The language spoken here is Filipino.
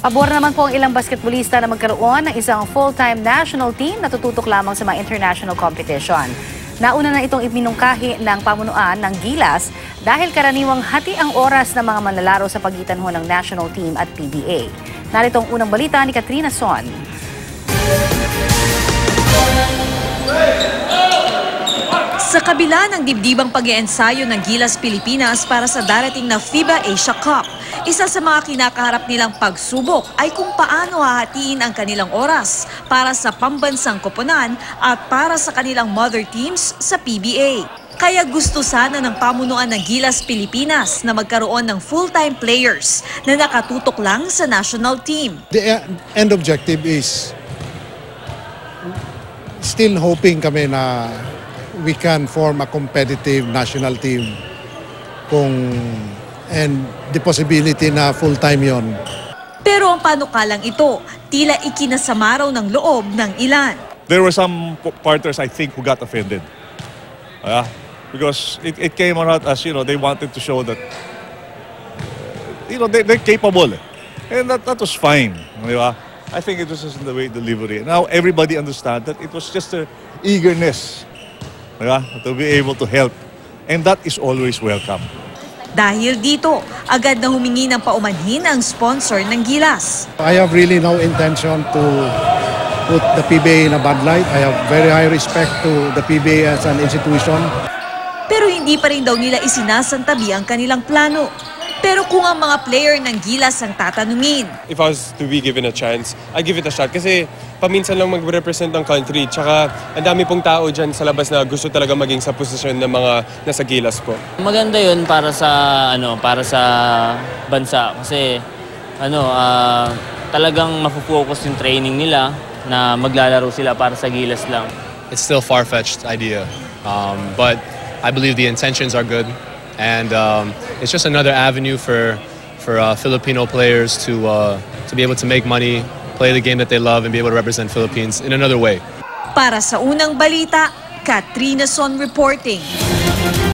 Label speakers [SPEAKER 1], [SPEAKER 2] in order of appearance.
[SPEAKER 1] Pabor naman po ang ilang basketballista na magkaroon ng isang full-time national team na tututok lamang sa mga international competition. Nauna na itong iminungkahi ng pamunuan ng Gilas dahil karaniwang hati ang oras ng mga manlalaro sa pagitan ho ng national team at PBA. Narito ang unang balita ni Katrina Son.
[SPEAKER 2] Sa kabila ng dibdibang pag-iensayo ng Gilas Pilipinas para sa darating na FIBA Asia Cup, isa sa mga kinakaharap nilang pagsubok ay kung paano hahatiin ang kanilang oras para sa pambansang koponan at para sa kanilang mother teams sa PBA. Kaya gusto sana ng pamunuan ng Gilas Pilipinas na magkaroon ng full-time players na nakatutok lang sa national team.
[SPEAKER 3] The end objective is still hoping kami na we can form a competitive national team and the possibility na full-time yon.
[SPEAKER 2] Pero ang panukalang ito, tila ikinasama raw ng loob ng ilan.
[SPEAKER 4] There were some partners, I think, who got offended. Because it came out as, they wanted to show that, they're capable. And that was fine. I think it was just the way delivery. Now everybody understands that it was just a eagerness to be able to help. And that is always welcome.
[SPEAKER 2] Dahil dito, agad na humingi ng paumanhin ang sponsor ng Gilas.
[SPEAKER 3] I have really no intention to put the PBA in a bad light. I have very high respect to the PBA as an institution.
[SPEAKER 2] Pero hindi pa rin daw nila isinasantabi ang kanilang plano. Pero kung ang mga player ng Gilas ang tatanungin.
[SPEAKER 5] If I was to be given a chance, I'd give it a shot. Kasi paminsan lang mag-represent ng country. Tsaka ang dami pong tao dyan sa labas na gusto talaga maging sa posisyon ng mga nasa Gilas po.
[SPEAKER 6] Maganda yun para sa bansa kasi talagang mafo-focus yung training nila na maglalaro sila para sa Gilas lang.
[SPEAKER 7] It's still far-fetched idea, but I believe the intentions are good. And it's just another avenue for Filipino players to be able to make money, play the game that they love, and be able to represent Philippines in another way.
[SPEAKER 2] Para sa unang balita, Katrina Son reporting.